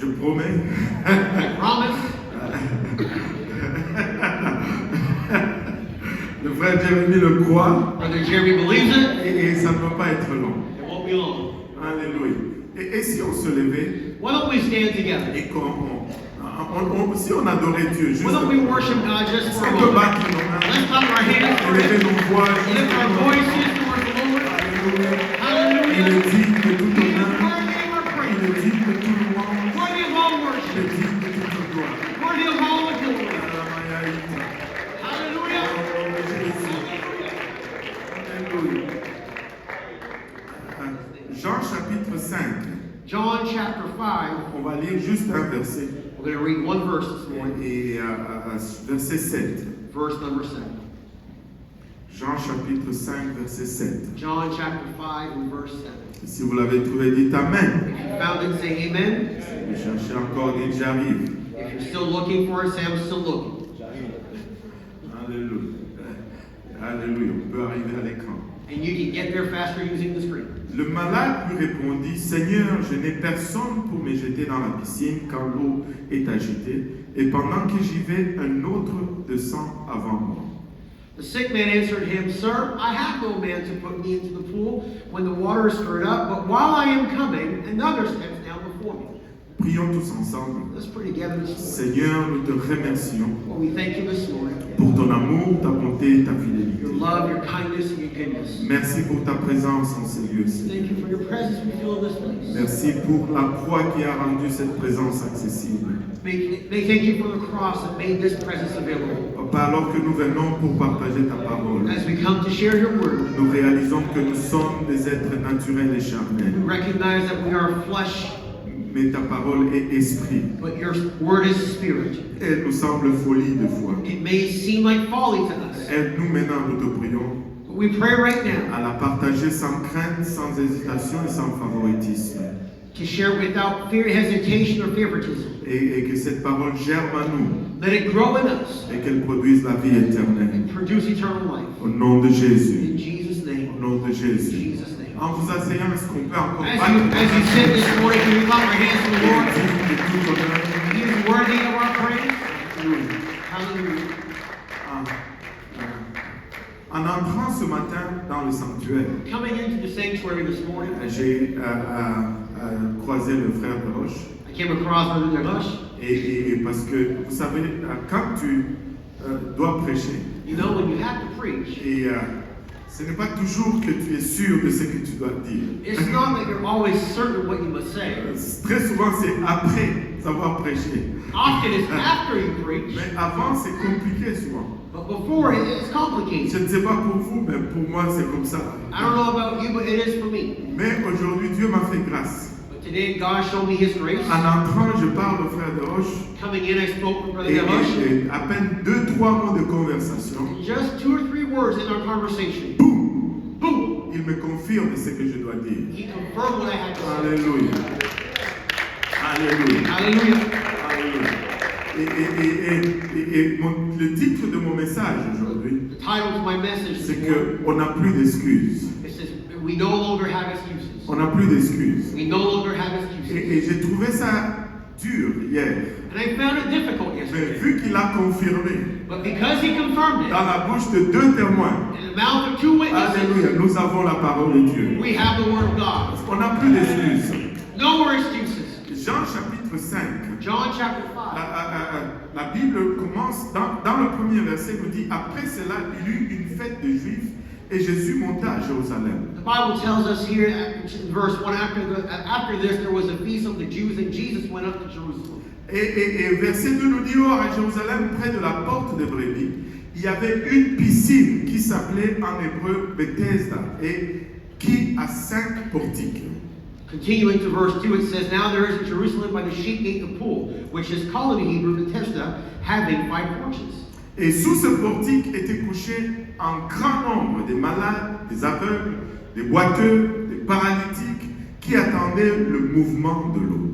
Je promets. I promise. Le frère Jérémie le croit Brother Jeremy believes it. et ça ne va pas être long. It won't be long. Alléluia. Et si on se levait Why don't we stand together? et si on adorait Dieu juste Why don't we worship God just for a on peut moment? battre nos mains, Let's clap our hands for élever it. nos voix Lift juste our pour voices towards the Lord. Alléluia. Il Hallelujah. est digne de tout He is honneur. worthy of our Il praise. est digne de tout louange. Worthy of all Il est worship. digne de toute gloire. Worthy of all the glory. Alléluia. Hallelujah. Alléluia. Jean chapitre 5. John chapter 5. On va lire juste un verset. We're going to read one verse this morning. Et verset 7. Verse number 7. Jean chapitre 5, verset 7. John chapter 5 and verse 7. Si vous l'avez trouvé, dites Amen. If you found it, say amen. Vous cherchez encore, dites j'arrive. If you're still looking for it, say I'm still looking. Alléluia. Alléluia. On peut arriver à l'écran. And you can get there faster using the screen. Le malade lui répondit, Seigneur, je n'ai personne pour me jeter dans la piscine quand l'eau est agitée, et pendant que j'y vais, un autre descend avant moi. The sick man answered him, Sir, I have no man to put me into the pool when the water is stirred up, but while I am coming, another steps down before me. Prions tous ensemble. Let's pray together this morning. Seigneur, nous te remercions Lord, we thank you this morning. pour ton amour, ta bonté et ta Your fidélité. love, your kindness, and your goodness. Merci pour ta présence en ces lieux. Seigneur. Thank you for your presence we feel in this place. Merci pour la croix qui a rendu cette présence accessible. Thank you for the cross that made this presence available. Papa, alors que nous venons pour partager ta parole, As we come to share your word, nous réalisons que nous sommes des êtres naturels et charnels. we recognize that we are flesh, Mais ta parole est esprit. but your word is spirit. Elle nous semble folie de foi. It may seem like folly to us, Aide-nous maintenant, nous te prions, but we pray right now à la partager sans crainte, sans hésitation et sans favoritisme. to share without fear, hesitation, or favoritism. Et que cette parole germe à nous Let it grow in us et qu'elle produise la vie éternelle. and produce eternal life. Au nom de Jésus. In Jesus' Au name. nom de In Jésus. Jesus' name. En vous asseyant, est-ce qu'on peut encore As you sit this morning, can we clap our hands to the Lord? de tout honneur? He is worthy of our praise. Oui. Hallelujah. En entrant ce matin dans le sanctuaire, Coming into the sanctuary this morning, j'ai croisé le frère de Roche. I came across Brother Nahush. Et parce que, vous savez, quand tu dois prêcher, You know, when you have to preach, et ce n'est pas toujours que tu es sûr de ce que tu dois dire. it's not that you're always certain what you must say. Très souvent, c'est après avoir prêché. Often it's after you preach, Mais avant, c'est compliqué souvent. but before it's Je complicated. ne sais pas pour vous, mais pour moi, c'est comme ça. I don't know about you, but it is for me. Mais aujourd'hui, Dieu m'a fait grâce. But today, God showed me His grace. En entrant, je parle au frère de Roche. Coming in, I spoke with Brother Et Nahush. à peine 2-3 mots de conversation. Just 2 or 3 words in our conversation. Boum! Boom! Il me confirme ce que je dois dire. He confirmed what I had to say. Alléluia. Alléluia. Hallelujah. Alléluia. Le titre de mon message aujourd'hui, The title to my message c'est this morning, qu'on n'a plus d'excuses. it says, we no longer have excuses. On n'a plus d'excuses. We no longer have excuses. Et j'ai trouvé ça dur hier. And I found it difficult Mais yesterday. vu qu'il a confirmé But because he confirmed dans it, la bouche de 2 témoins, in the mouth of 2 witnesses, alléluia, nous avons la parole de Dieu. we have the word of God. On n'a plus d'excuses. No more excuses. Jean chapitre 5. John chapter 5. La Bible commence, dans le premier verset, nous dit, après cela, il y eut une fête de Juifs et Jésus monta à Jérusalem. The Bible tells us here in verse 1, after this there was a feast of the Jews and Jesus went up to Jerusalem. Et verset 2 nous dit, or à Jérusalem, près de la porte des brebis, il y avait une piscine qui s'appelait en hébreu Bethesda et qui a 5 portiques. Continuing to verse 2, it says, Now there is in Jerusalem by the sheep gate the pool, which is called in Hebrew Bethesda, having 5 porches. Et sous ce portique étaient couchés un grand nombre des malades, des aveugles, des boiteux, des paralytiques qui attendaient le mouvement de l'eau.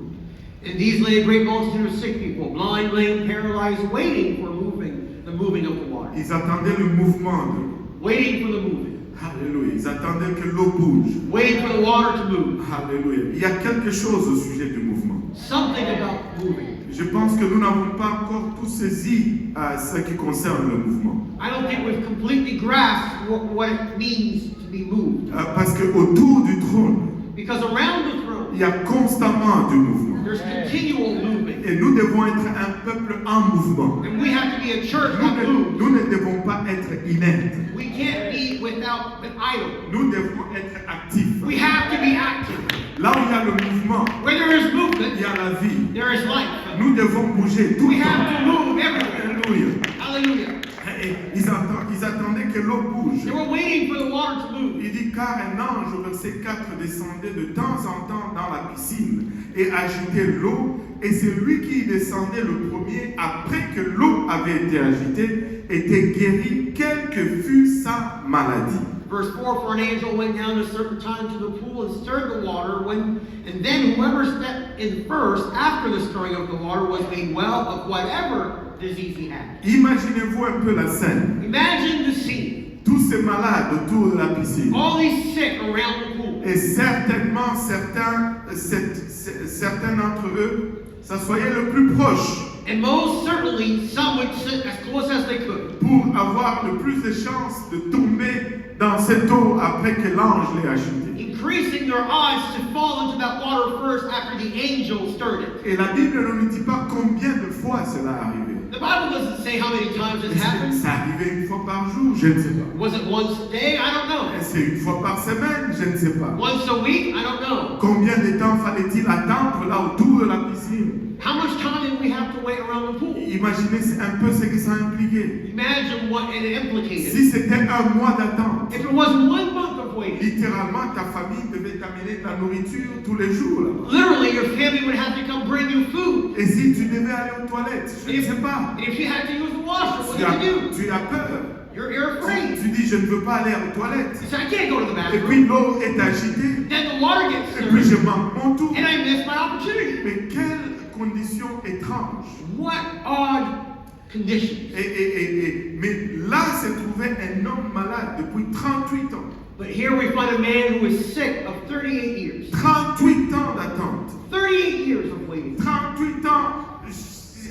In these lay a great multitude of sick people, blind, lame, paralyzed, waiting for the moving of the water. Ils attendaient le mouvement de l'eau. Waiting for the moving. Alléluia. Ils attendaient que l'eau bouge. Waiting for the water to move. Alléluia. Il y a quelque chose au sujet du mouvement. Something about moving. Je pense que nous n'avons pas encore tout saisi ce qui concerne le mouvement. I don't think we've completely grasped what it means to be moved. Parce qu'autour du trône, Because around the throne, il y a constamment du mouvement. there's continual movement. Et nous devons être un peuple en mouvement. And we have to be a church Nous that ne, moves. nous ne devons pas être inertes. We can't be without an idol. Nous devons être actifs. We have to be active. Là où il y a le mouvement, Where there is il movement, y a la vie. there is life. Nous devons bouger tout We le have temps. to move everywhere. Alléluia. Hallelujah. Et ils attendaient que l'eau bouge. They were waiting for the water to move. Il dit car un ange au verset 4 descendait de temps en temps dans la piscine et agitait l'eau, et c'est lui qui y descendait le premier après que l'eau avait été agitée, était guéri, quelle que fût sa maladie. Verse 4, for an angel went down at a certain time to the pool and stirred the water, and then whoever stepped in first after the stirring of the water was made well of whatever disease he had. Imaginez-vous un peu la scène. Imagine the scene. Tous ces malades autour de la piscine. All these sick around the pool. Et certainement certains d'entre eux s'assoyaient le plus proche And most certainly, some would sit as close as they could pour avoir le plus de chances de tomber dans cette eau après que l'ange l'ait agitée. increasing their odds to fall into that water first after the angel stirred it. Et la Bible ne nous dit pas combien de fois cela est arrivé. The Bible doesn't say how many times this happened. C'est arrivé une fois par jour, je ne sais pas. Was it once a day? I don't know. C'est une fois par semaine, je ne sais pas. Once a week? I don't know. Combien de temps fallait-il attendre là autour de la piscine? How much time did we have to wait around the pool? Imaginez un peu ce que ça impliquait. Imagine what it implicated. Si c'était un mois d'attente, If it was 1 month of waiting, littéralement ta famille devait t'amener de la nourriture tous les jours là-bas. literally your family would have to come bring you food. Et si tu devais aller aux toilettes, je ne sais pas. And if you had to use the washroom, what did you do? Tu as peur. You're afraid. Tu dis je ne veux pas aller aux toilettes. You say, I can't go to the Et bathroom. puis l'eau est agitée. Then the water gets Et puis je stirred, manque mon tour. and I miss my opportunity. Mais quelle condition étrange. What odd conditions. Mais là se trouvait un homme malade depuis 38 ans. But here we find a man who is sick of 38 years. 38 ans d'attente. 38 years of waiting. 38 ans.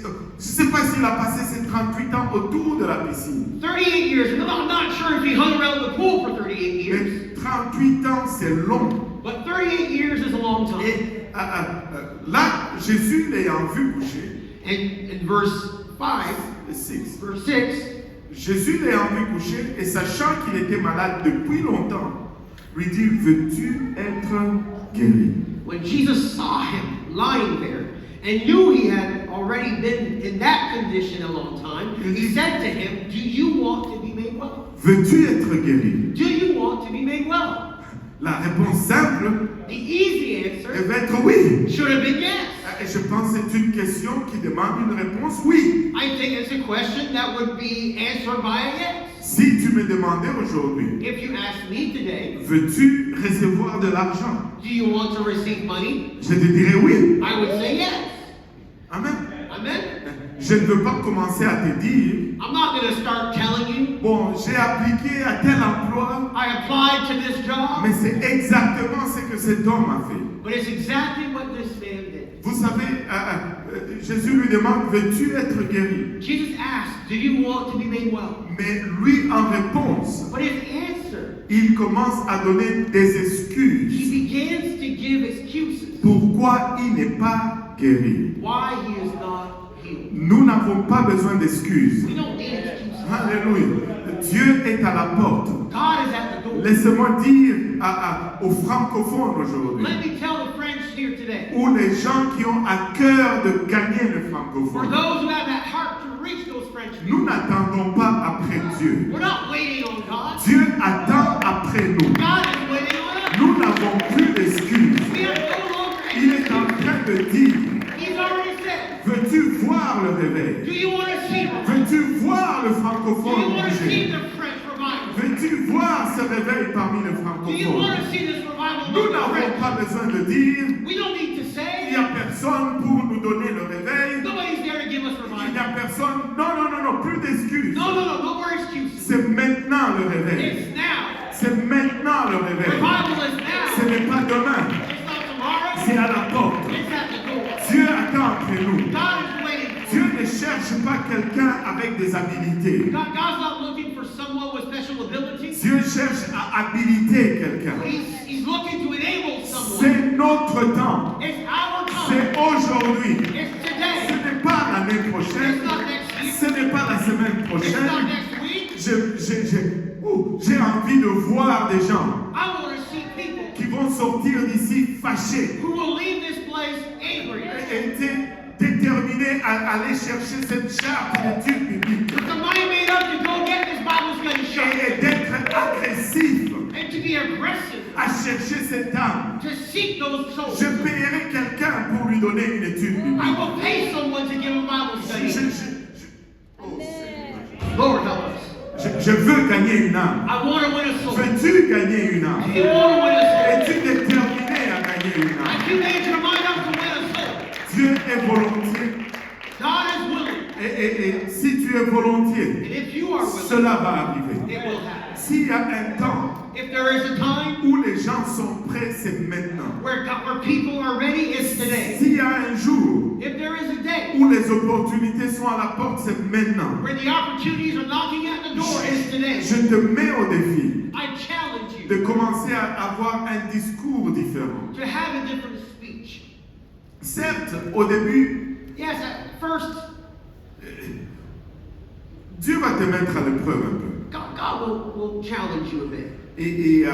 Je ne sais pas s'il a passé ces 38 ans autour de la piscine. 38 years. No, I'm not sure if he hung around the pool for 38 years. Mais 38 ans, c'est long. But 38 years is a long time. Et là, Jésus l'ayant vu coucher, And in verse 5, 6, verse 6, Jésus l'ayant vu coucher et sachant qu'il était malade depuis longtemps, lui dit, veux-tu être guéri? when Jesus saw him lying there and knew he had already been in that condition a long time, he said to him, do you want to be made well? Veux-tu être guéri? Do you want to be made well? La réponse simple The easy answer devait être oui. should have been yes. Et je pense que c'est une question qui demande une réponse oui. I think it's a question that would be answered by a yes. Si tu me demandais aujourd'hui, If you ask me today, veux-tu recevoir de l'argent? do you want to receive money? Je te dirais oui. I would say yes. Amen. Amen. Je ne veux pas commencer à te dire, I'm not going to start telling you, bon, j'ai appliqué à tel emploi, I applied to this job, mais c'est exactement ce que cet homme a fait. but it's exactly what this man did. Vous savez, Jésus lui demande, veux-tu être guéri? Jesus asked, do you want to be made well? Mais lui, en réponse, But his answer, il commence à donner des he excuses. begins to give excuses Pourquoi il n'est pas guéri? why he is not healed. Nous n'avons pas besoin d'excuses. We don't need excuses. Alléluia. Dieu est à la porte. God is at the door. Laissez-moi dire aux francophones aujourd'hui, Let me tell the French here today, ou les gens qui ont à cœur de gagner le for francophone, those who have that heart to reach those French nous people, n'attendons pas après Dieu. we're not waiting on God. Dieu attend après nous. God is waiting on us. Nous n'avons plus d'excuses. We are no longer Il est en train de dire, He's already said, veux-tu voir le do réveil? you want to see revival? Veux-tu voir le Do you francophone want to see bouger? the French revival? Veux-tu voir ce réveil parmi les Do you want francophones? to see this revival Nous among the n'avons French? pas besoin de dire, We don't need to il say, n'y a personne pour nous donner le réveil. nobody's there to give us Il n'y revival. a personne. Non, plus d'excuses. No more excuses. C'est maintenant le réveil. It's now. C'est maintenant le réveil. Revival is Ce now. n'est pas demain. It's not tomorrow. C'est à la porte. It's at the door. Dieu attend après nous. God is waiting for Dieu you. ne cherche pas quelqu'un avec des habilités. God's not looking for someone with special abilities. Dieu cherche à habiliter quelqu'un. He's looking to enable someone. C'est notre temps. It's our time. C'est aujourd'hui. It's Ce today. n'est pas l'année prochaine. It's not next week. Ce n'est pas la semaine It's not prochaine. next week. J'ai envie de voir des gens I want to see people qui vont sortir d'ici fâchés who will leave this place angry. et déterminés à aller chercher cette charte d'études bibliques With the mind made up to go get this Bible study shop. et d'être agressifs And to be aggressive. à chercher cette âme. To seek those souls. Je paierai quelqu'un pour lui donner une étude biblique. I will pay someone to give a Bible Je, study. oh, Lord help us. je veux gagner une âme. I want to win a soul. Veux-tu gagner une âme? You want to win a soul. Es-tu déterminé à gagner une âme? If you made your mind up to win a soul, Dieu est volontiers. God is willing. Et si tu es volontiers, And if you are willing, cela va arriver. it will happen. S'il y a un temps If there is a time où les gens sont prêts, c'est maintenant. where people are ready, it's today. S'il y a un jour If there is a day où les opportunités sont à la porte, c'est maintenant. where the opportunities are knocking at the door, it's today. Je te mets au défi I challenge you de commencer à avoir un discours différent. to have a different speech. Certes, au début, Yes, at first, Dieu va te mettre à l'épreuve un peu. God will challenge you a bit. Et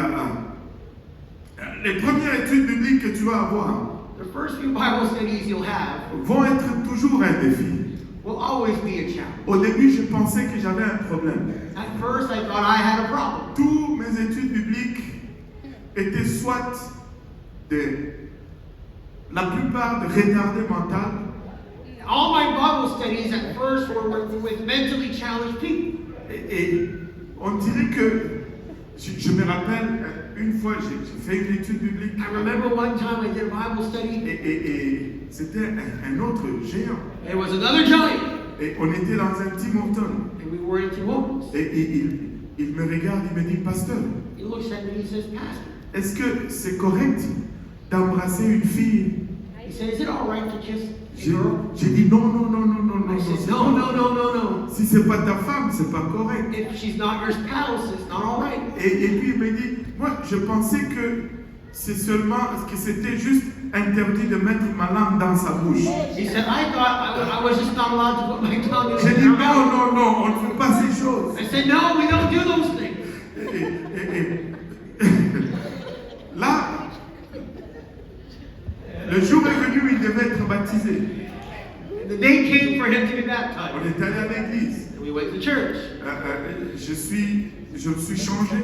les premières études bibliques que tu vas avoir The first few Bible studies you'll have vont être toujours un défi. will always be a challenge. Au début, je pensais que j'avais un problème. At first, I thought I had a problem. Toutes mes études bibliques étaient soit la plupart de retardés mentaux, All my Bible studies at first were with mentally challenged people. et on dirait que, je me rappelle, une fois j'ai fait une étude biblique, I remember one time I did a Bible study. et c'était un autre géant. There was another giant, Et on était dans un Tim Hortons. and we were in Tim Hortons. Et il me regarde, il me dit, pasteur, He looks at me and he says, Pastor, est-ce que c'est correct d'embrasser une fille? he said, is it all right to kiss a J'ai girl? dit non, non, non, non, non, non. I said, c'est no, pas- no, no, no, no. Si c'est pas ta femme, c'est pas correct. If she's not your spouse, it's not all right. Et puis il me dit, moi je pensais que c'était juste interdit de mettre ma langue dans sa bouche. He said, I thought I was just not allowed to put my tongue in J'ai dit her non, mouth. non, non, on ne fait pas ces choses. I said, no, we don't do those things. Là, le jour est venu où il devait être baptisé. The day came for him to be On baptized. est allé à l'église. And we went to church. Je me suis changé.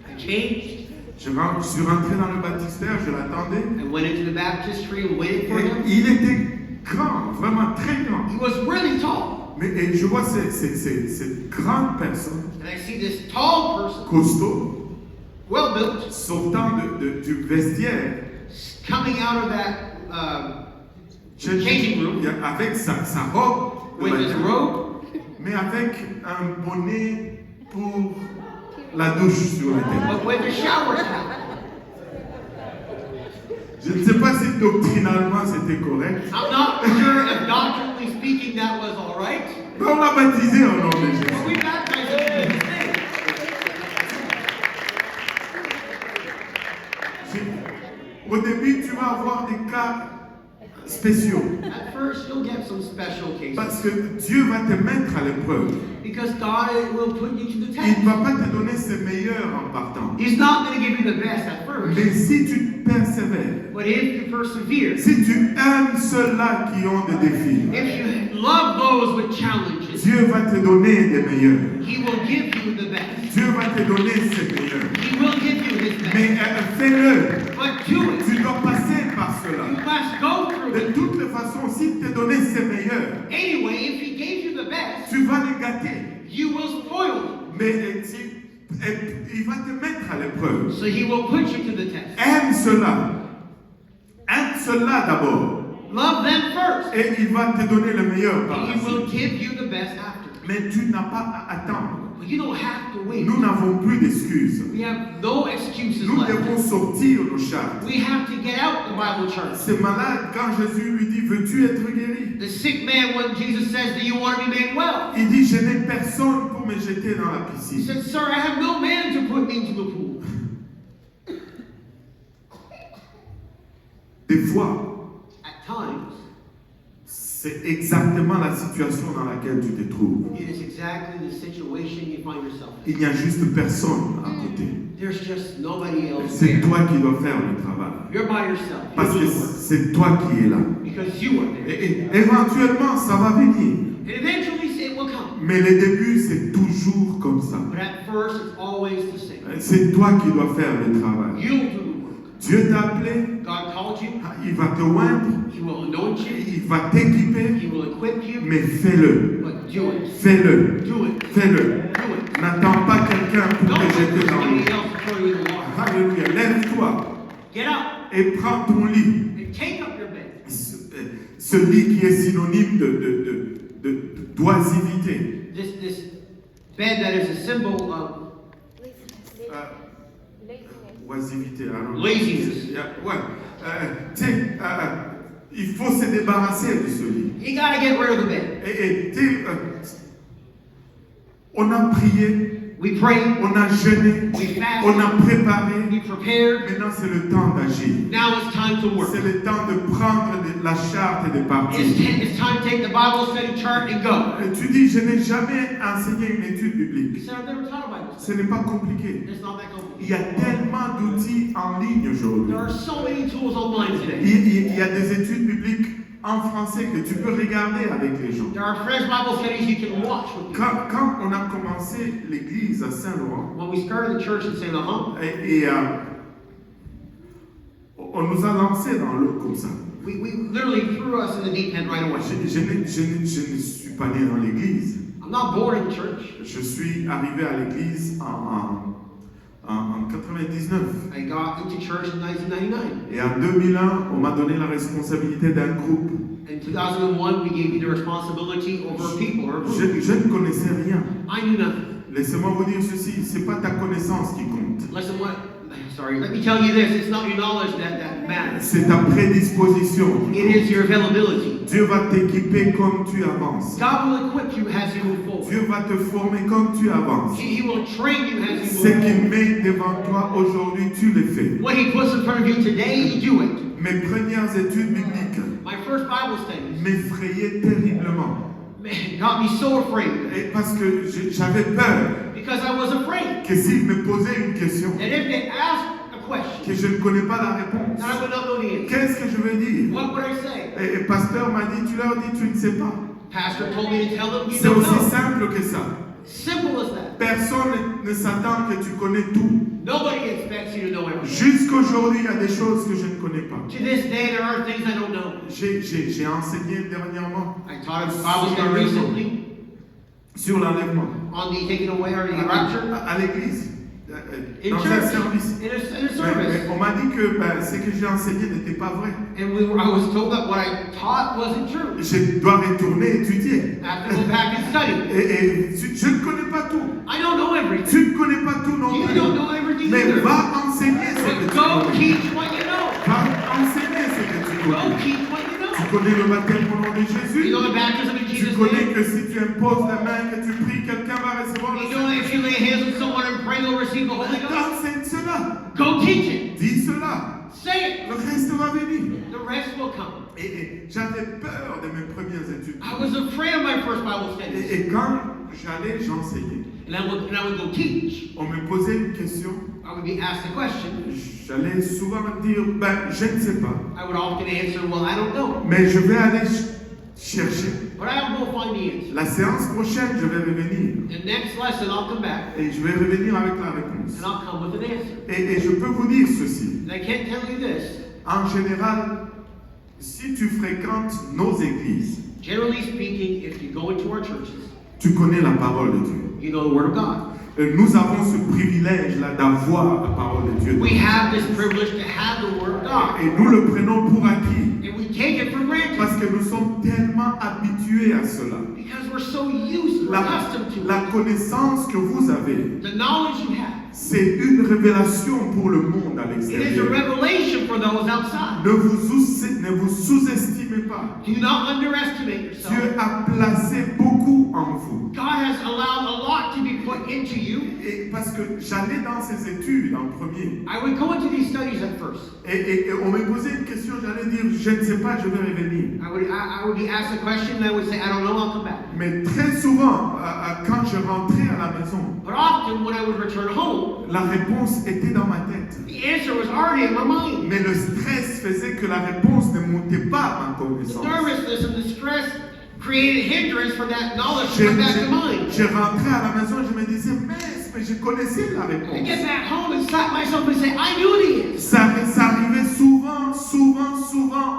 I changed. Je suis rentré dans le baptistère, je l'attendai. I went into the baptistry and waited for Et him. il était grand, vraiment très grand. He was really tall. Mais et je vois cette grande personne, And I see this tall person, costaud, well built, sortant du vestiaire, coming out of that changing room avec sa robe, de with his baptême, robe, mais avec un bonnet pour la douche sur la tête. but with a shower cap. Je ne sais pas si doctrinalement c'était correct. I'm not sure if doctrinally speaking that was all right. Mais on l'a baptisé au nom de But Jésus. we baptized him in his name. Au début, tu vas avoir des cas spéciaux. At first, you'll get some special cases. Parce que Dieu va te mettre à l'épreuve. Because God will put you to the Il test. ne va pas te donner ses meilleurs en partant. He's not going to give you the best at first. Mais si tu persévères, But if you persevere, si tu aimes ceux-là qui ont des défis, if you love those with challenges, Dieu va te donner des meilleurs. He will give you the best. Dieu va te donner ses meilleurs. He will give you His best. Mais fais-le. But do it. Tu dois passer par You cela. must go through De it. toutes les façons, s'il te donnait ses meilleurs, Anyway, if He gave you the best, tu vas les gâter. you will spoil them. Mais il va te mettre à l'épreuve. So He will put you to the test. Aime cela. Aime cela d'abord. Love them first. Et il va te donner le meilleur par And la He will suite. give you the best after. Mais tu n'as pas à attendre. But you don't have to wait. Nous n'avons plus d'excuses. We have no excuses Nous left. devons sortir nos chartes. We have to get out the Bible church. Ce malade, quand Jésus lui dit, veux-tu être guéri? The sick man, when Jesus says, do you want to be made well? Il dit, je n'ai personne pour me jeter dans la He piscine. said, sir, I have no man to put me into the pool. Des fois, At times, c'est exactement la situation dans laquelle tu te trouves. it is exactly the situation you find yourself in. Il n'y a juste personne à côté. There's just nobody else C'est there. toi qui dois faire le travail. You're by yourself. You Parce do que the work. c'est toi qui es là. Because you are there. Et éventuellement, ça va venir. And eventually it will come. Mais les débuts, c'est toujours comme ça. But at first, it's always the same. C'est toi qui dois faire le travail. You'll do the work. Dieu t'a appelé, God called you. il va te oindre, He will anoint you. il va t'équiper, He will equip you. mais fais-le. But do it. Fais-le. Do it. Fais-le. Do it. N'attends pas quelqu'un pour Don't te let jeter dans somebody l'eau. else throw you in the water. Alléluia. Lève-toi Get up et prends ton lit. and take up your bed. Ce lit qui est synonyme d'oisivité. This bed that is a symbol of Oisivité, alors. Laziness. Ouais. Tu sais, il faut se débarrasser de ce lit. you gotta get rid of the bed. Et tu sais, on a prié, We prayed, on a jeûné, we fasted, on a préparé. we prepared. Maintenant, c'est le temps d'agir. Now it's time to work. C'est le temps de prendre la charte et de partir. It's time to take the Bible study chart and go. Tu dis, je n'ai jamais enseigné une étude He biblique. said, I've never taught a Bible Ce study. n'est pas compliqué. It's not that Il complicated. y a tellement d'outils en ligne aujourd'hui. There are so many tools online today. Il y a des études bibliques en français que tu peux regarder avec les gens. There are fresh Bible studies you can watch with people. Quand on a commencé l'église à Saint-Laurent, When we started the church in St. Laurent, on nous a lancé dans l'eau comme ça. we literally threw us in the deep end right away. Je ne suis pas né dans l'église. I'm not born in church. Je suis arrivé à l'église en 99. I got into church in 1999. Et en 2001, on m'a donné la responsabilité d'un groupe. In 2001, we gave me the responsibility over people or a group. Je ne connaissais rien. I knew nothing. Laissez-moi vous dire ceci, c'est pas ta connaissance qui compte. Let me tell you this, it's not your knowledge that matters. C'est ta prédisposition. It is your availability. Dieu va t'équiper comme tu avances. God will equip you as you move forward. Dieu va te former comme tu avances. He will train you as you Ce move qu'il forward. met devant toi aujourd'hui, tu le fais. What he puts in front of you today, you do it. Mes premières études bibliques My first Bible studies m'effrayaient terriblement. got me so afraid Et parce que j'avais peur because I was afraid que s'il me posait une question, that if they asked a question, que je ne connais pas la réponse, that I would not know the answer. qu'est-ce que je vais dire? What would I say? Et le pasteur m'a dit, tu leur dis, tu ne sais pas. Pastor told me to tell them, you C'est don't aussi know. simple que ça. Simple as that. Personne ne s'attend que tu connais tout. Nobody expects you to know everything. Jusqu'aujourd'hui, il y a des choses que je ne connais pas. To this day, there are things I don't know. J'ai enseigné dernièrement I taught a Bible study recently sur l'enlèvement on the taking away or the rapture à l'église, in dans un church, service. in a Mais service. on m'a dit que ce que j'ai enseigné n'était pas vrai. And I was told that what I taught wasn't true. Je dois retourner étudier. I have to go back and study. Et je ne connais pas tout. I don't know everything. Tu ne connais pas tout non You plus. don't know everything Mais either. va enseigner ce que But tu go connais. teach what you know. Va enseigner ce que tu Go connais. teach what you Tu know. connais le baptême au nom de You Jésus. know the baptism in Tu Jesus' connais name. que si tu imposes la main, que tu pries, quelqu'un va recevoir le You know if you lay hands on someone and pray, they'll receive the Holy Ghost. Enseigne cela. Go teach it. Dis cela. Say Le reste va venir. it. The rest will come. Et j'avais peur de mes premières études. I was afraid of my first Bible studies. Et quand j'allais, j'enseignais. And I would go teach. On me posait une question. I would be asked a question. J'allais souvent dire, je ne sais pas. I would often answer, well, I don't know. Mais je vais aller chercher. But I will find the answer. La séance prochaine, je vais revenir. The next lesson, I'll come back Et je vais revenir avec la réponse. and I'll come with an answer. Et je peux vous dire ceci. And I can't tell you this. En général, si tu fréquentes nos églises, Generally speaking, if you go into our churches, tu connais la parole de Dieu. you know the Word of God. Nous avons ce privilège-là d'avoir la parole de Dieu. We have this privilege to have the Word of God. Et nous le prenons pour acquis. And we take it for granted. Parce que nous sommes tellement habitués à cela. Because we're so used, we're accustomed to La it. connaissance que vous avez, The knowledge you have. c'est une révélation pour le monde à It is a l'extérieur. revelation for those outside. Ne vous sous-estimez pas. Do not underestimate yourself. Dieu a placé beaucoup en vous. God has allowed a lot to be put into you. Et parce que j'allais dans ces études en premier. I would go into these studies at first. Et on me posait une question, j'allais dire, je ne sais pas, je vais revenir. I would be asked a question and I would say, I don't know, I'll come back. Mais très souvent, quand je rentrais à la maison, But often when I would return home, la réponse était dans ma tête. the answer was already in my mind. Mais le stress faisait que la réponse ne montait pas à ma The connaissance. nervousness and the stress created hindrance for that knowledge to Je come back to mind. rentrais à la maison, je me disais, mais je connaissais la I réponse. get back home and slap myself and say, I knew the answer. Ça arrivait souvent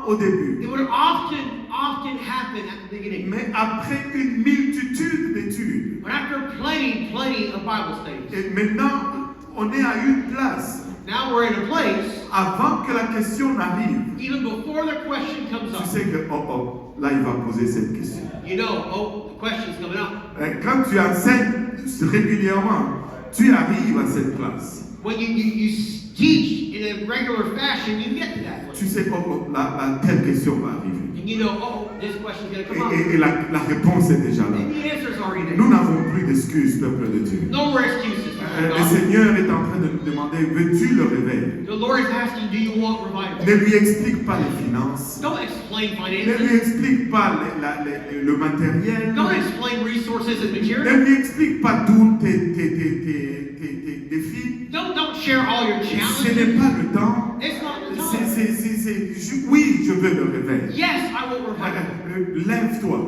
au début. It would often happen at the beginning. Mais après une multitude d'études, But after plenty of Bible studies, et maintenant on est à une place, now we're in a place, avant que la question n'arrive, even before the question comes tu up, sais que, là il va poser cette question. you know, oh, the question's coming up. Quand tu enseignes régulièrement, tu arrives à cette place. When you teach in a regular fashion, you get to that Tu place. sais, la telle question va arriver. And you know, oh, this question's going to come up. Et la réponse est déjà là. And the answer's already there. Nous n'avons plus d'excuses, peuple de Dieu. No more excuses. Le God. Seigneur est en train de nous demander, veux-tu le réveil? The Lord is asking, do you want revival? Ne lui explique pas les finances. Don't explain Ne lui finances. explique pas le matériel. Don't explain resources and material. Ne lui explique pas tous tes défis. Don't share all your Ce challenges. n'est pas le temps. It's not the time. Oui, je veux le réveil. Yes, I want revival. Lève-toi.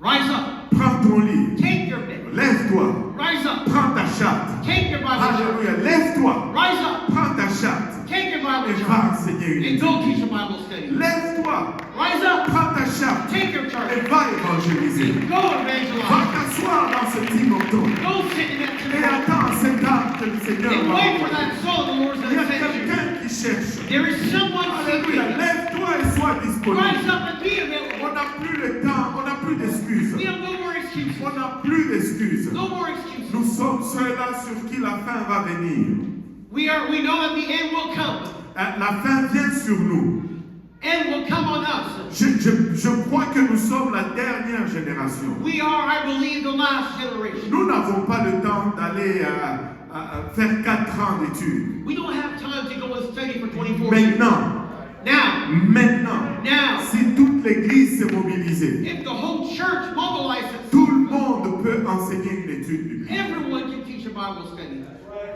Rise up. Prends ton lit. Take your bed. Lève-toi. Rise up. Prends ta chatte. Take your Bible. Alléluia. Lève-toi. Rise up. Prends ta chatte. Take your Bible. Et va enseigner une And étude. go teach a Bible study. Lève-toi. Rise up. Prends ta chatte. Take your Et charge. va évangéliser. Go Va evangelize. t'asseoir dans ce petit manteau. Go sit in that Et chair. attends cette âme que le Seigneur And va wait for envoyer. that soul the Lord's Il y going a to send you. quelqu'un qui cherche. There is someone Alléluia. seeking. Lève-toi et sois Rise disponible. up and be available. On n'a plus le temps, on n'a plus d'excuses. We have no more excuses. On n'a plus d'excuses. No more excuses. Nous sommes ceux-là sur qui la fin va venir. We know that the end will come. La fin vient sur nous. End will come on us. Je crois que nous sommes la dernière génération. We are, I believe, the last generation. Nous n'avons pas le temps d'aller faire 4 ans d'études. We don't have time to go and study for 24 years. Maintenant, Now, si toute l'Église s'est mobilisée, if the whole church mobilizes, tout le monde peut enseigner une étude biblique. everyone can teach a Bible study.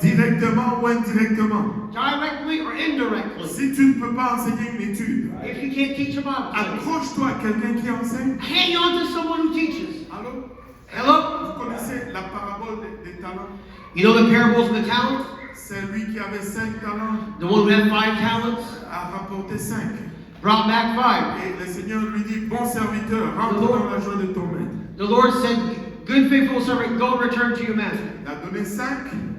Directement ou indirectement. Directly or indirectly. Si tu ne peux pas enseigner une étude, If you can't teach a Bible study, accroche-toi à quelqu'un qui enseigne. hang on to someone who teaches. Allô? Hello? Vous connaissez la parabole des talents? You know the parables of the talents? C'est lui qui avait 5 talents, The one who had 5 talents a rapporté 5. brought back 5. Et le Seigneur lui dit, bon serviteur, rentre dans la joie de ton maître. The Lord said, good faithful servant, go return to your master. Il a donné 5,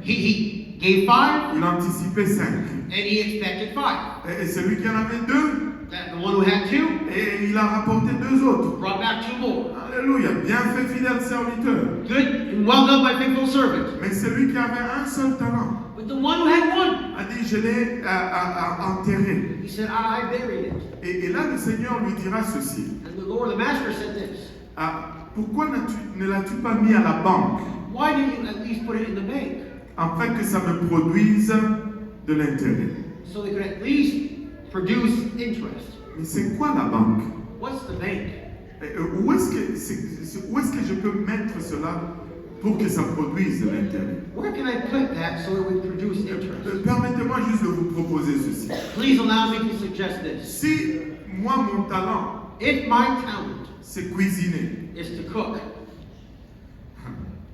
He gave 5 il anticipait 5. and he expected 5. Et celui qui en avait 2, The one who had 2 et il a rapporté 2 autres. brought back 2 more. Alléluia, bien fait fidèle serviteur. Good and well done, my faithful servant. Mais celui qui avait un seul talent But the one who had 1, a dit, je l'ai enterré. he said, I buried it. Et là, le Seigneur lui dira ceci. And the Lord, the master said this. Pourquoi ne l'as-tu pas mis à la banque Why didn't you at least put it in the bank? afin que ça me produise de l'intérêt? So they could at least produce interest. Mais c'est quoi la banque? What's the bank? Où est-ce que je peux mettre cela pour que ça produise de l'intérêt? Where can I put that so it would produce interest? Permettez-moi juste de vous proposer ceci. Please allow me to suggest this. Si moi, mon talent, If my talent c'est cuisiner, is to cook,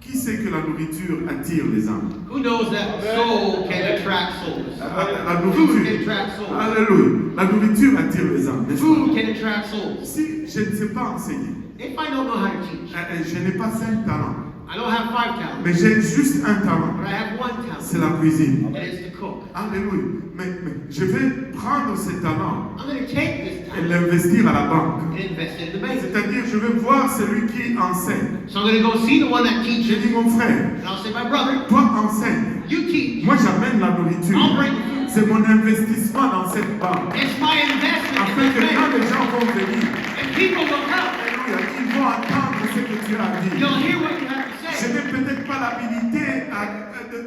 qui sait que la nourriture attire les âmes? who knows that soul can attract souls? La Food nourriture. can attract souls. Alléluia. La nourriture attire les âmes. n'est-ce Food pas? can attract souls. Si je ne sais pas enseigner, If I don't know how to teach, je n'ai pas 5 talents, I don't have 5 talents, mais j'ai juste un talent. but I have 1 C'est talent. la cuisine. And it's to cook. Alléluia. Mais je vais prendre ce talent I'm going to take this et talent l'investir à la banque. and invest it in the bank. C'est-à-dire, je vais voir celui qui enseigne. So I'm going to go see the one that J'ai teaches, dit, mon frère, and I'll say, my brother, toi enseigne. you teach. Moi, j'amène la nourriture. I'll bring the food. C'est mon investissement dans cette banque. It's my investment in Afin the que quand bank. les gens vont venir, And people will come. alléluia, ils vont entendre ce que tu as dit. You'll hear what you have to Je say. n'ai peut-être pas l'habilité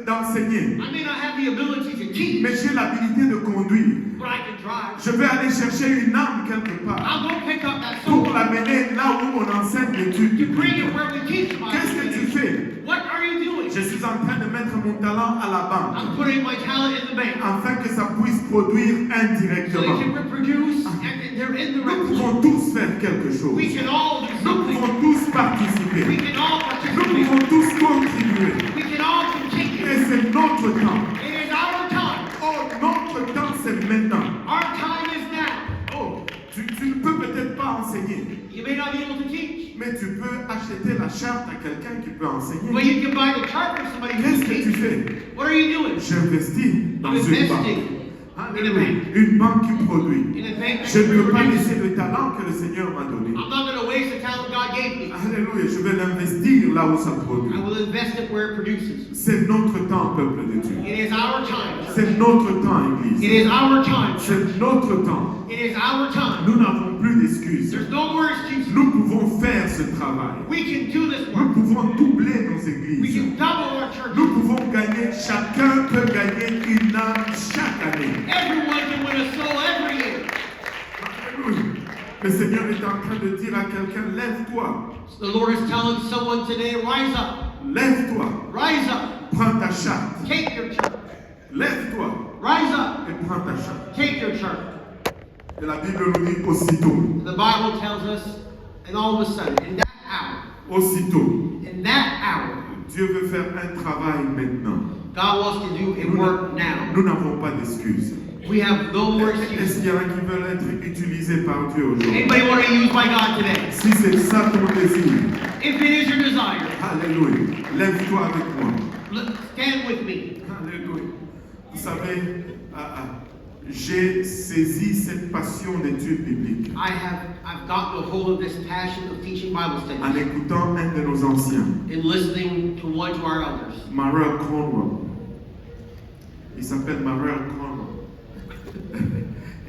d'enseigner, I may not have the ability to teach, mais j'ai l'habilité de conduire. but I can drive. Je vais aller chercher une âme quelque part I'll go pick up that pour soul l'amener là où on enseigne l'étude. to bring it where we teach about Qu'est-ce que tu it. fais? What are you doing? Je suis en train de mettre mon talent à la banque I'm putting my talent in the bank afin que ça puisse produire so they indirectement. can reproduce and they're in the Nous reproduce. pouvons tous faire quelque chose. We can all do Nous something. pouvons tous We participer. can all Nous participate. pouvons tous contribuer. We can all Et contribute. c'est notre temps. It is our time. Oh, notre temps, c'est maintenant. Our time is now. Oh, tu ne peux peut-être pas enseigner, You may not be able to teach, mais tu peux acheter la charte à quelqu'un qui peut enseigner. but you can buy the chart from somebody who Qu'est-ce can que tu teach. fais? What are you doing? J'investis dans I'm une banque. investing Alléluia. Une banque qui produit. in a bank. Je ne veux pas laisser le talent que le Seigneur m'a donné. I'm not going to waste the talent God gave me. Alléluia. Je vais l'investir là où ça produit. I will invest it where it produces. C'est notre temps, peuple de Dieu. It is our time. church. C'est notre temps, It Église. is our time. church. C'est notre temps. It is our time. Nous n'avons plus d'excuses. There's no more excuses. Nous pouvons faire ce travail. We can do this Nous work. pouvons doubler nos We églises. can double our church. Nous pouvons gagner, chacun peut gagner une âme chaque année. Everyone can win a soul every year. Alléluia. Le Seigneur est en train de dire à quelqu'un, lève-toi, The Lord is telling someone today, rise up. lève-toi, Rise up. prends ta charte, Take your chart. lève-toi Rise up. et prends ta charte. Take your chart. Et la Bible nous dit aussitôt, The Bible tells us, and all of a sudden, in that hour, aussitôt, in that hour, Dieu veut faire un travail maintenant. God wants to do a work now. Nous n'avons pas d'excuses. We have no more Est-ce excuses. qu'il y en a qui veulent être utilisés par Dieu aujourd'hui? Anybody want to be used by God today? Si c'est ça ton désir, If it is your desire, alléluia, lève-toi avec moi. stand with me. Alléluia. Vous savez, j'ai saisi cette passion d'études bibliques I've gotten a hold of this passion of teaching Bible en studies écoutant un de nos anciens, and listening to one of our elders. Marrell Cornwell. Il s'appelle Marrell Cornwell.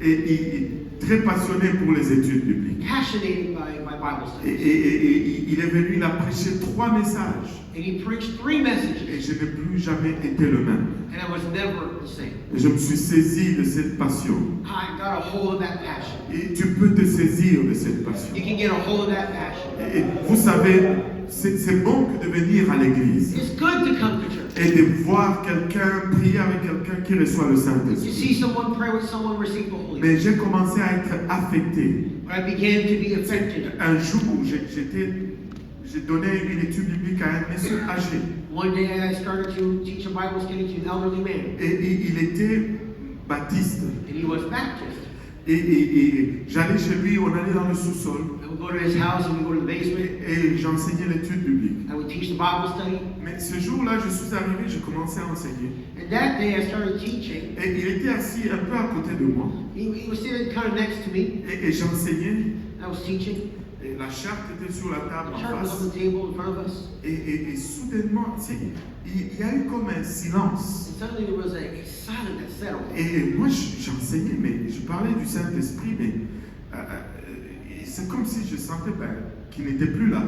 Et il est très passionné pour les études bibliques. Fascinated by Bible Et, studies. il est venu, il a prêché 3 messages. And he preached 3 Et messages, je n'ai plus jamais été le même. and I was never the same. Et je me suis saisi de cette passion. I got a hold of that passion. Et tu peux te saisir de cette passion. You can get a hold of that passion. Et vous savez, c'est bon que de venir à l'église It's good to come to church. et de voir quelqu'un, prier avec quelqu'un qui reçoit le You Saint-Esprit. see someone pray with someone, receive the Holy Spirit. Mais j'ai commencé à être affecté. But I began to be affected. Un jour, j'ai donné une étude biblique à un monsieur âgé. One day I started to teach a Bible study to an elderly man, Et il était baptiste. and he was Baptist. Et j'allais chez lui, on allait dans le sous-sol. I would go to his house and we go to the basement. Et j'enseignais l'étude biblique. I would teach the Bible study. Mais ce jour-là, je suis arrivé, j'ai commencé à enseigner. And that day I started teaching. Et il était assis un peu à côté de moi. He was sitting kind of next to me. Et j'enseignais. I was teaching. Et la charte était sur la table The en chart was face. on the table in front of us. Et soudainement, tu sais, il y a eu comme un silence. And suddenly there was a silence that settled. Et moi, j'enseignais, mais je parlais du Saint-Esprit, mais c'est comme si je sentais qu'il n'était plus là.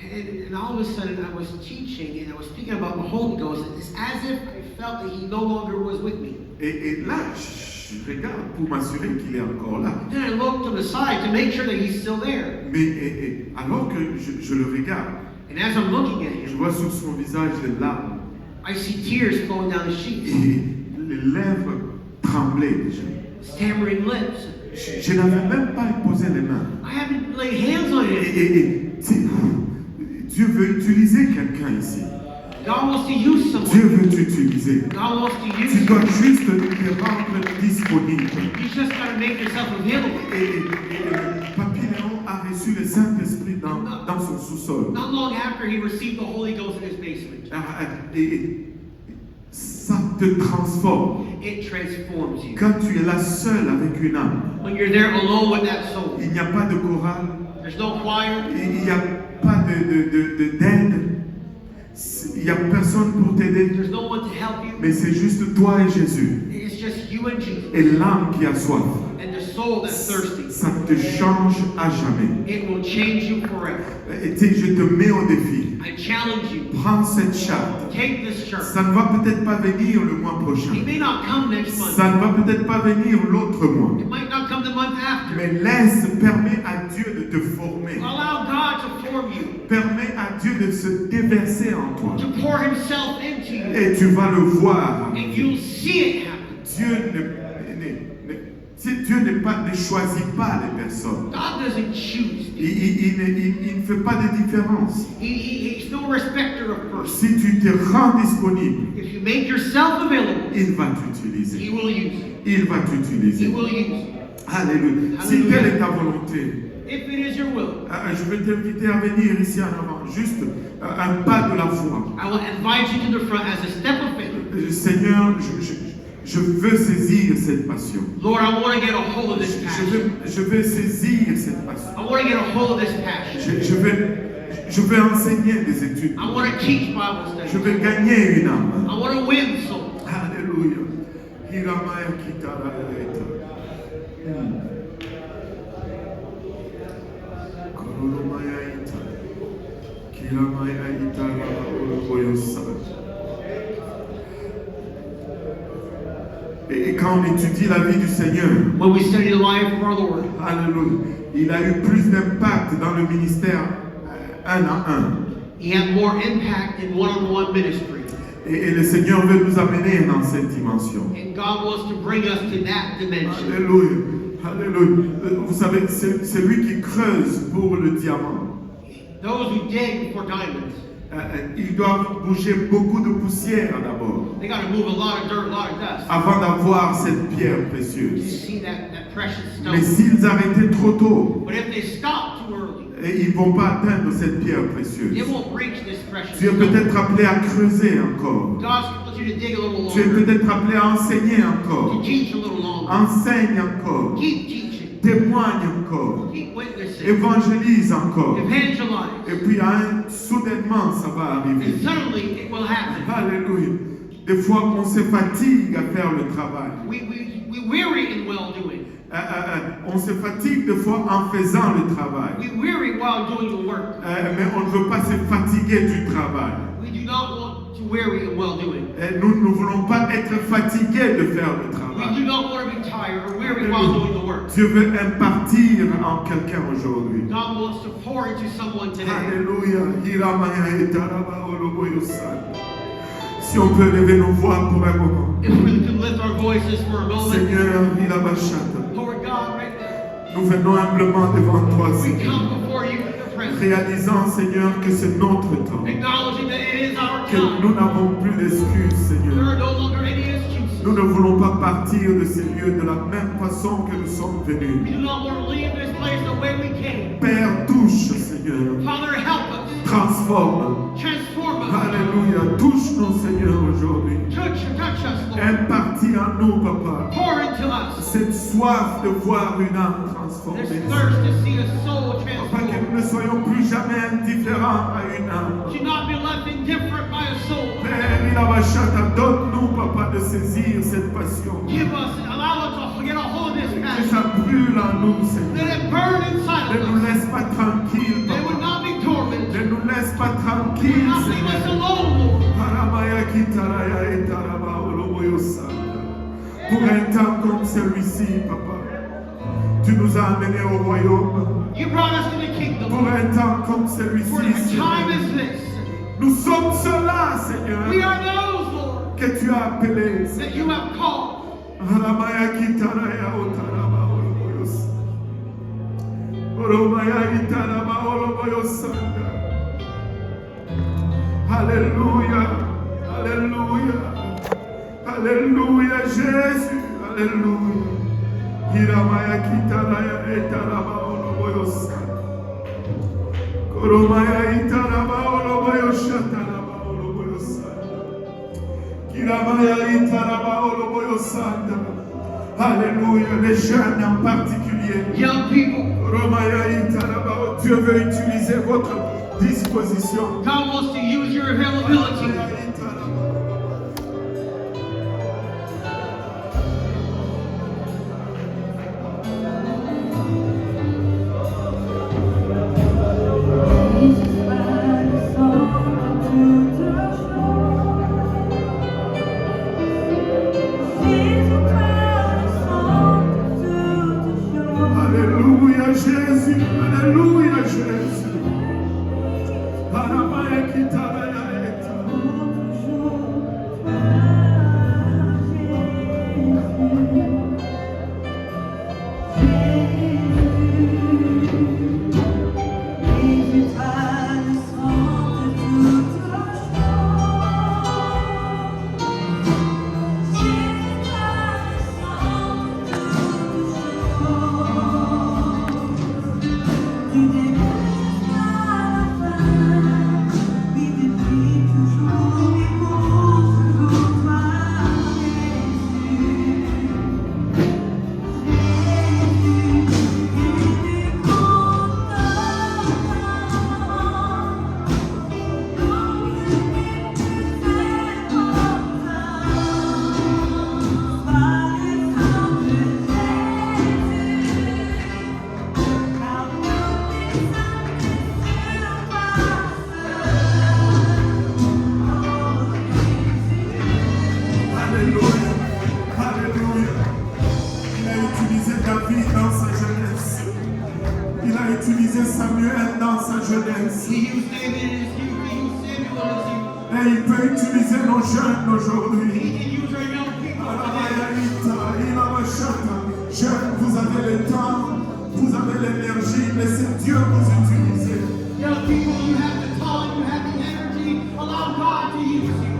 And all of a sudden I was teaching and I was speaking about the Holy Ghost. It's as if I felt that he no longer was with me. Et là, je regarde pour m'assurer qu'il est encore là. Then I looked to the side to make sure that he's still there. Mais alors que je le regarde, And as I'm looking at je him, vois sur son visage des larmes I see tears flowing down his et cheeks, les lèvres tremblaient déjà. stammering lips. Je n'avais même pas imposé les mains. I haven't laid hands on him. Tu sais, Dieu veut utiliser quelqu'un ici. God wants to use Dieu someone. veut t'utiliser. God wants to Tu use dois you. juste te rendre disponible. You just got to make yourself available. Et Papy Léon a reçu le Saint-Esprit dans son sous-sol. Not long after he received the Holy Ghost in his basement. Et ça te transforme. It transforms you. Quand tu es là seul avec une âme, When you're there alone with that soul, il n'y a pas de chorale, there's no choir, il n'y a pas d'aide, il n'y a personne pour t'aider, there's no one to help you. mais c'est juste toi et Jésus. It's just you and Jesus. Et l'âme qui a soif, And the soul that's thirsty. ça te change à jamais. It will change you forever. Et tu sais, je te mets au défi. I challenge you. Prends cette charte. Take this church. Ça ne va peut-être pas venir le mois prochain. It may not come next month. Ça ne va peut-être pas venir l'autre mois. It might not come the month after. Mais permets à Dieu de te former. Allow God to form you. Permets à Dieu de se déverser en toi. To pour himself into you. Et tu vas le voir. And you'll see it happen. Dieu ne choisit pas les personnes. God doesn't choose. Il ne fait pas de différence. He's no respecter of persons. Si tu te rends disponible, If you make yourself available, il va He t'utiliser. will use you. Il va He t'utiliser. will use you. Alléluia. Si Alléluia. telle est ta volonté, If it is your will, je vais t'inviter à venir ici en avant. Juste un pas de la foi. I will invite you to the front as a step of faith. Seigneur, je veux saisir cette passion. Lord, I want to get a hold of this passion. Je veux saisir cette passion. I want to get a hold of this passion. Je vais enseigner des études. I want to teach Bible Je studies. vais gagner une âme. I want to win souls. Alléluia. Hiramaya kitarayaita. Kororomayaita. Kiramayaita rabaoroboyosa. Et quand on étudie la vie du Seigneur, When we study the life of our Lord, alléluia, il a eu plus d'impact dans le ministère un à un. He had more impact in one-on-one ministry. Et le Seigneur veut nous amener dans cette dimension. And God wants to bring us to that dimension. Alléluia. Alléluia. Vous savez, c'est lui qui creuse pour le diamant. Those who dig for diamonds, Ils doivent bouger beaucoup de poussière d'abord, they got to move a lot of dirt, a lot of dust. avant d'avoir cette pierre You précieuse. see that precious Mais stone. s'ils arrêtaient trop tôt, But if they stop too early, ils ne vont pas atteindre cette pierre précieuse. it won't reach this precious Tu es stone. peut-être appelé à creuser encore. God wants you to dig a little Tu es longer, peut-être appelé à enseigner encore. to teach a little longer. Enseigne encore. Keep teaching. Témoigne encore. Keep witnessing. Évangélise encore. Evangelize. Et puis soudainement, ça va arriver. And suddenly it will happen. Alléluia. Des fois, on se fatigue à faire le travail. We weary in well doing. On se fatigue des fois en faisant le travail. We weary while doing the work. Mais on ne veut pas se fatiguer du travail. We do not want to weary in well doing. Nous ne voulons pas être fatigués de faire le We travail. do not want to be tired or weary while doing the work. Dieu veut impartir en quelqu'un aujourd'hui. God wants to pour into someone today. Alléluia. Hiramaya etaraba oloboyosan. Si on peut lever nos voix pour un moment. If we can lift our voices for a moment. Seigneur, Hilabashata, Lord God, right now, nous venons humblement devant toi, we Seigneur. come before you in your presence, Réalisant, Seigneur, que c'est notre temps. acknowledging that it is our Que time. nous n'avons plus d'excuses, There Seigneur. are no longer any excuses. Nous ne voulons pas partir de ces lieux de la même façon que nous sommes We venus. do not want to leave this place the way we came. Père, touche, Seigneur. Father, help us. Transforme. Transform us. Alléluia. Touche-nous, Seigneur, aujourd'hui. Touch us, Lord. Impartis en nous, Papa, Pour into us cette soif de voir une âme this transformée. thirst to see a soul Papa, que transformed. nous ne soyons plus jamais indifférents à une âme. To not be left indifferent by a soul. Père, Ilabashata, donne-nous, Papa, de saisir cette passion. Give us and allow us to get a hold of this Que passion. ça brûle en nous, Seigneur. Let it burn inside Ne of nous us. laisse pas tranquilles, That it would Papa. not be dormant. Ne nous laisse pas Do tranquilles, not leave us Seigneur. alone, Lord. Haramaya kitaraya etaraba oloboyosanda. Pour un temps comme celui-ci, Papa, tu nous as amenés au royaume. You brought us to the kingdom. Pour un temps comme For celui-ci, the time Seigneur. is this. Nous sommes ceux-là, We Seigneur, are those, Lord, que tu as appelés. that you have called. Haramaya kitaraya otaraba oloboyosanda. Oromaya itaraba oloboyosanda. Alléluia, Alléluia, Alléluia, Jésus, Alléluia. Hiramaya kitaraya etaraba oloboyosanda. Romaya itaraba oloboyo shataraba oloboyo sanda. Kiramaya itaraba oloboyo sanda. Alléluia, les jeunes en particulier. Young people, Romaya itaraba, Dieu veut utiliser votre disposition. God wants to use your availability. Romaya itaraba. Alléluia Jésus, Alléluia Jésus. Aramaya kitaraya eta. Alléluia, Alléluia. Il a utilisé David dans sa jeunesse. Il a utilisé Samuel dans sa jeunesse. He used David in his youth, he used Samuel in his youth. Et il peut utiliser nos jeunes He aujourd'hui. can use our young people today. Jeunes, vous avez le temps, vous avez l'énergie, laissez Dieu vous utiliser. Young people, you have the time, you have the energy. Allow God to use you.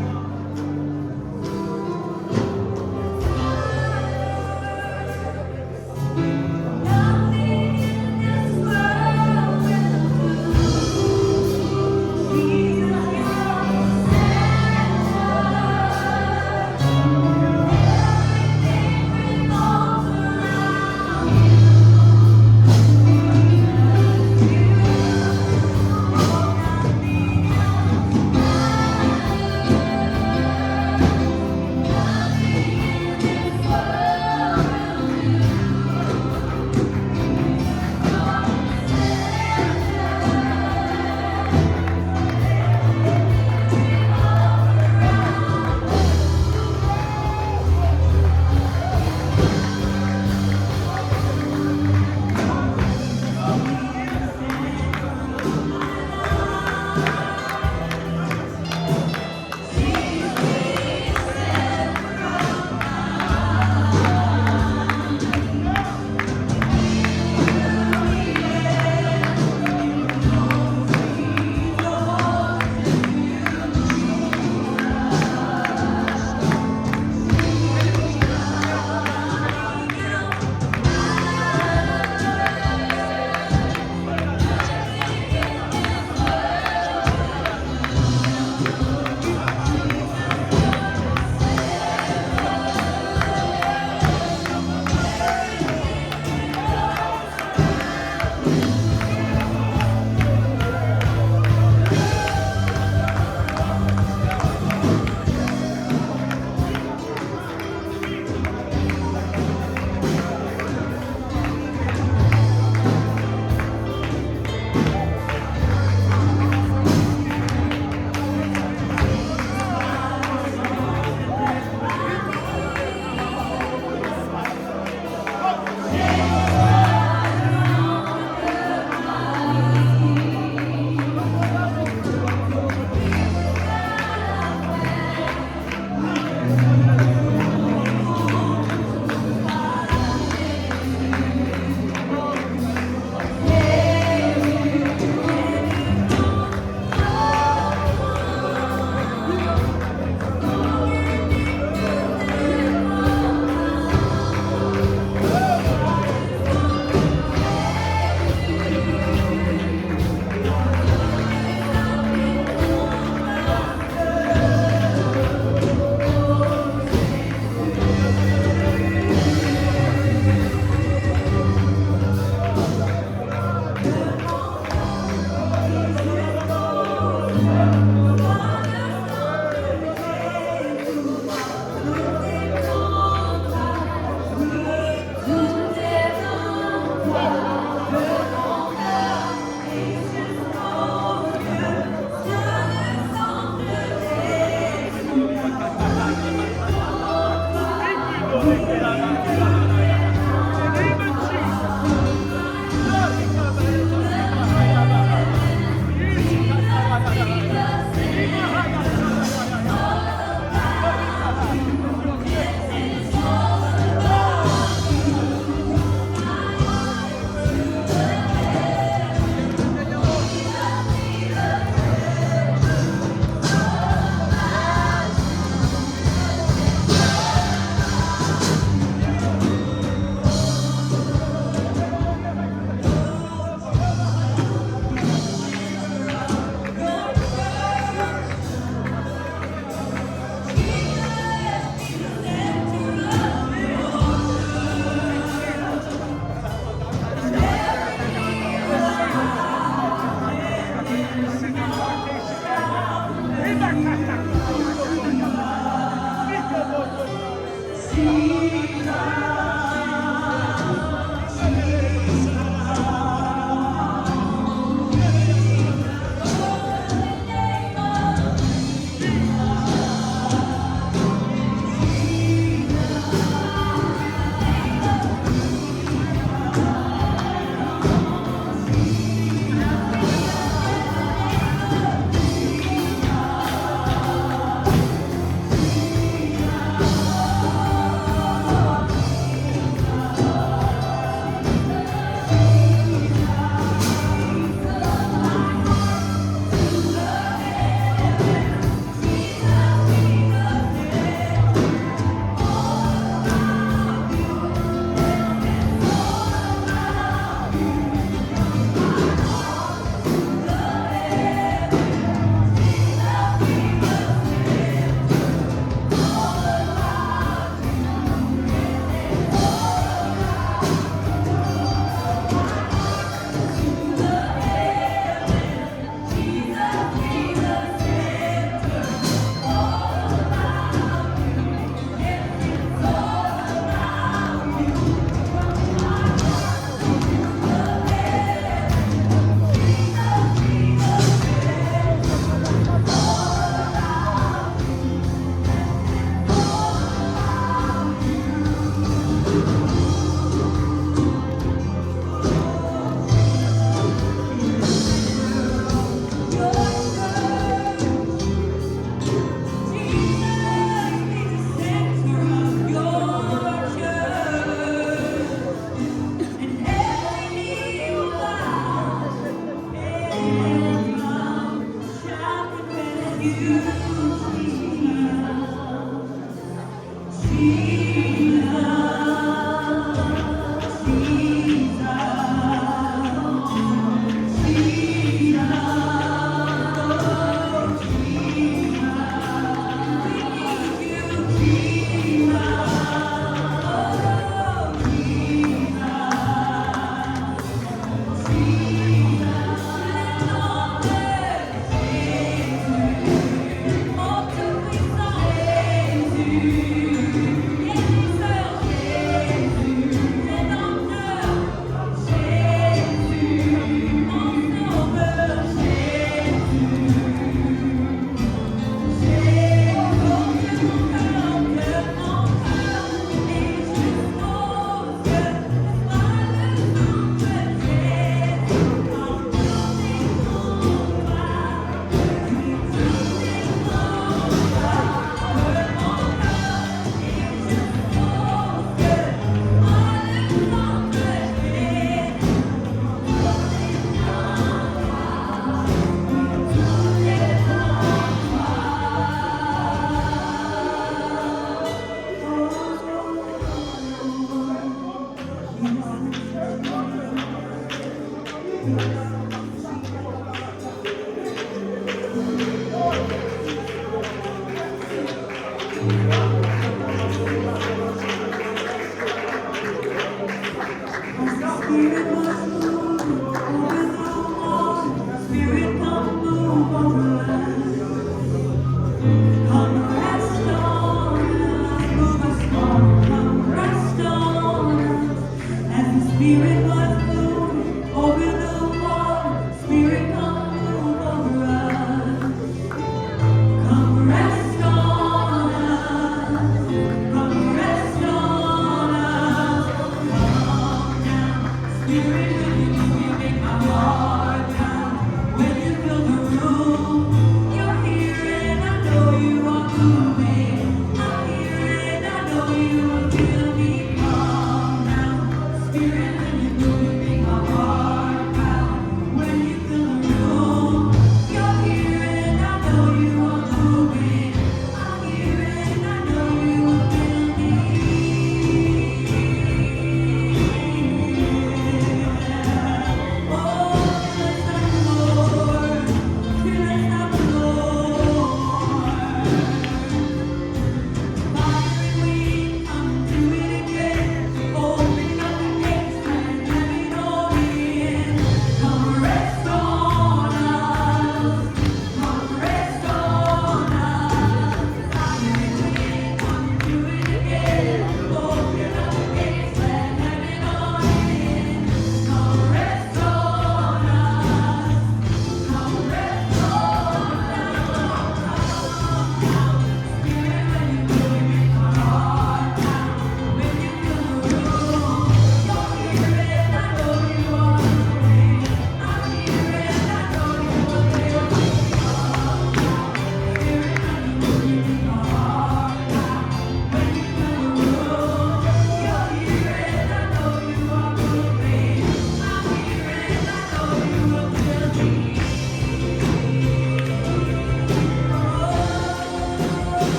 You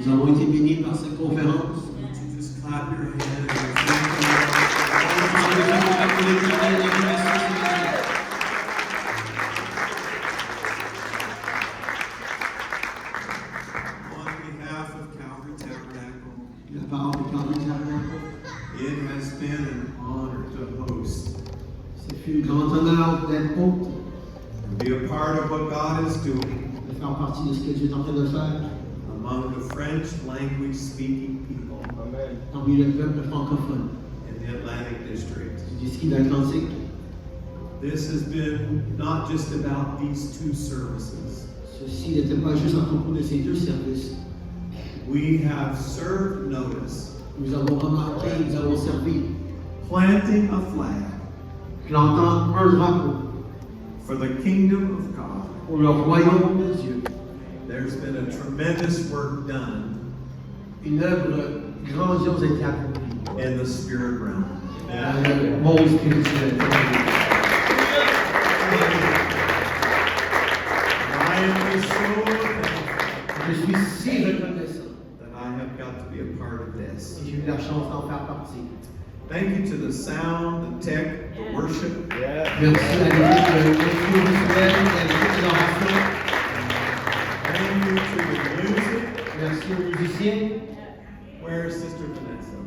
Nous avons été bénis par cette conférence. Just clap your hands. l'éternel, la connaissance de Dieu. On behalf of Calvary Tabernacle, La parole de Calvary Tabernacle. it has been an honor to host C'est un grand honneur d'être hôte, and be a part of what God is doing de faire partie de ce que Dieu est en train de faire among the French language speaking people parmi le peuple francophone in the Atlantic District. du district d'Atlantique. This has been not just about these two services. Ceci n'était pas juste à propos de ces deux services. We have served notice, Nous avons remarqué, nous avons servi, planting a flag plantant un drapeau for the kingdom of God. pour le royaume de Dieu. There's been a tremendous work done Une œuvre grandiose a été accomplie in the spirit realm. dans le monde spirituel. I am so thankful Je suis si reconnaissant that I have got to be a part of this. et j'ai eu la chance d'en faire partie. Thank you to the sound, the tech, the worship. Merci à l'équipe visuelle, à l'équipe de l'adoration. Thank you to the music. Merci aux musiciens. Where is Sister Vanessa?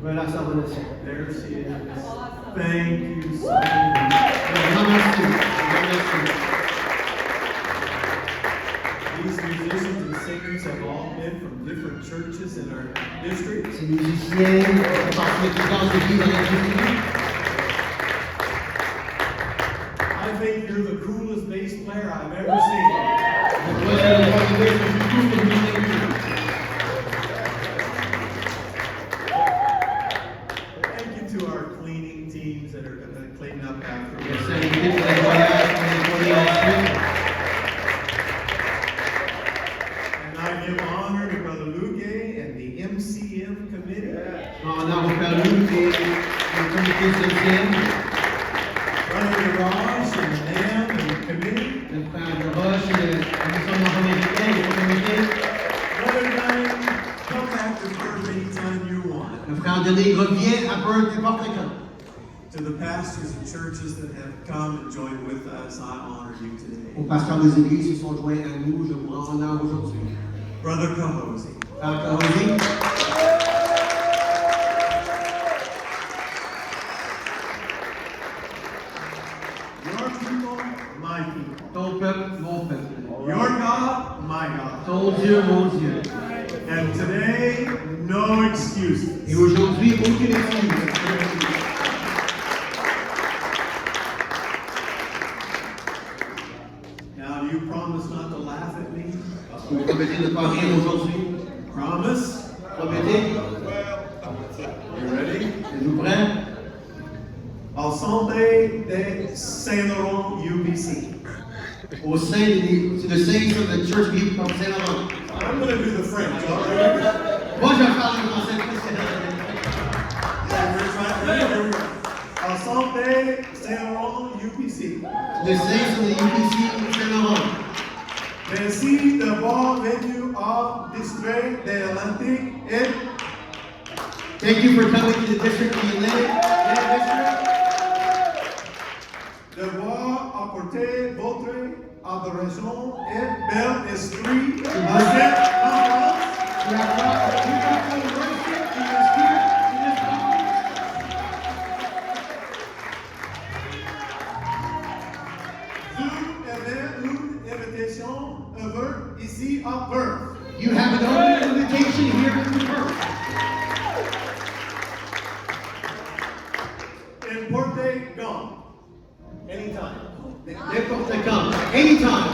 Voilà, ça va naître. There she is. Thank you so much. Grand merci. Grand merci. These musicians and singers have all been from different churches in our district. Ces musiciens font partie de plusieurs églises dans notre district. I think you're the coolest bass player I've ever seen. Je crois que c'est le roi de Dieu, c'est tout ce que nous avons. Thank you to our cleaning teams that are going to clean up after. Merci à l'équipe de nettoyage pour nettoyer ensuite. And I give honor to Brother Luque and the MCM committee. On a reparlé le comité social, Brother Garage and them and the committee. le frère de Roche, le commission nord-américaine, le comité, Brother Dunn, come back to Perth anytime you want. le frère Denis revient à Perth n'importe quand. To the pastors and churches that have come and joined with us, I honor you today. Aux pasteurs des églises qui se sont joints à nous, je vous rends honneur aujourd'hui. Brother Cahosi, Frère Carosi, your people, my people. ton peuple, mon peuple. Your God, my God. Ton Dieu, mon Dieu. And today, no excuses. Et aujourd'hui, aucune excuse. Now, do you promise not to laugh at me? Vous promettez de ne pas rire aujourd'hui? Promise? Promettez? You ready? Êtes-vous prêts? Ensemble de Saint-Laurent UBC. Au sein de the saints of the church people of Saint Laurent. I'm going to do the French, all right? Moi, je vais faire le français. Ensemble Saint-Laurent UBC. The saints of the UPC of Saint Laurent. Merci d'avoir venu au district de l'Atlantique et Thank you for coming to the district of the Atlantic District. d'avoir apporté votre adoration et bel esprit à cette enfance. We have brought the beautiful worship in your spirit in this conference. Vous avez une invitation ouverte ici à Perth. You have an open invitation here in Perth. Importe gone. Anytime. N'importe quand, anytime.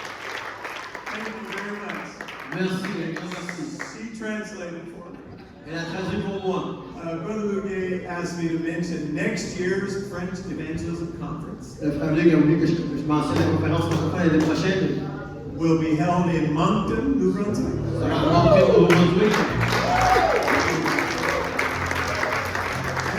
Thank you very much. Merci, un grand merci. She translated for me. Elle a traduit pour moi. Brother Lugue asked me to mention next year's French Evangelism Conference Le frère Luc a voulu que je mentionne la conférence francophone l'année prochaine. will be held in Moncton, New Brunswick. Ça va monter au Brunswick.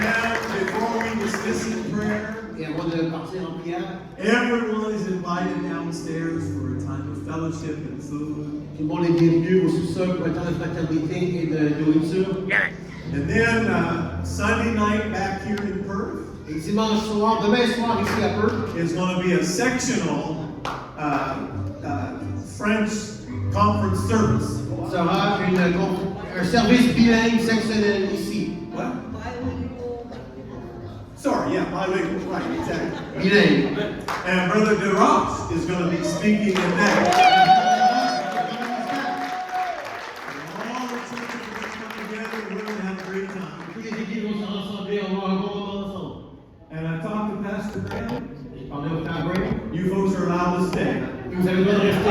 And before we dismiss in prayer, Et avant de partir en prière, everyone is invited invited downstairs for a time of fellowship and food. Tout le monde est bienvenu au sous-sol pour un temps de fraternité et de nourriture. And then Sunday night back here in Perth Et dimanche soir, demain soir ici à Perth, is going to be a sectional French conference service. sera un service bilingue sectionnel ici. What? Sorry, yeah, bilingual, right, exactly. Bilingue. And Brother DeRoche is going to be speaking in that. And all the churches are going to come together and we're going to have a great time. Tous les équipes vont se rassembler, on va avoir un bon moment ensemble. And I talked to Pastor Graham. J'ai parlé au frère Gray. You folks are allowed to stay. Vous avez le droit de rester.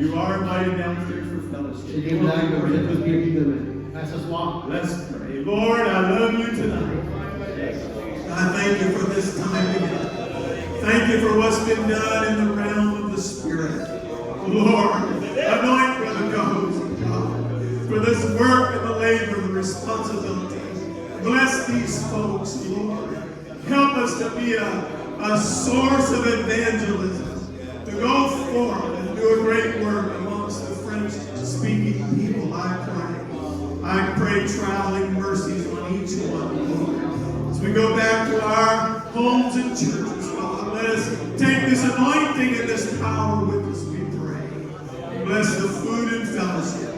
You are invited downstairs for J'ai fellowship. des blagues, vous êtes tous bienvenus demain. À ce soir. Let's pray. Lord, I love you tonight. I thank you for this time together. Thank you for what's been done in the realm of the Spirit. Lord, anoint Brother Goes, God, for this work and the labor, the responsibility. Bless these folks, Lord. Help us to be a source of evangelism, to go forth and do a great work amongst the French-speaking people, I pray. I pray traveling mercies on each one, Lord. As we go back to our homes and churches, God, let us take this anointing and this power with us, we pray. Bless the food and fellowship.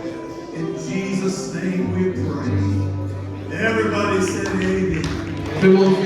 In Jesus' name we pray. Everybody said amen. Tout le monde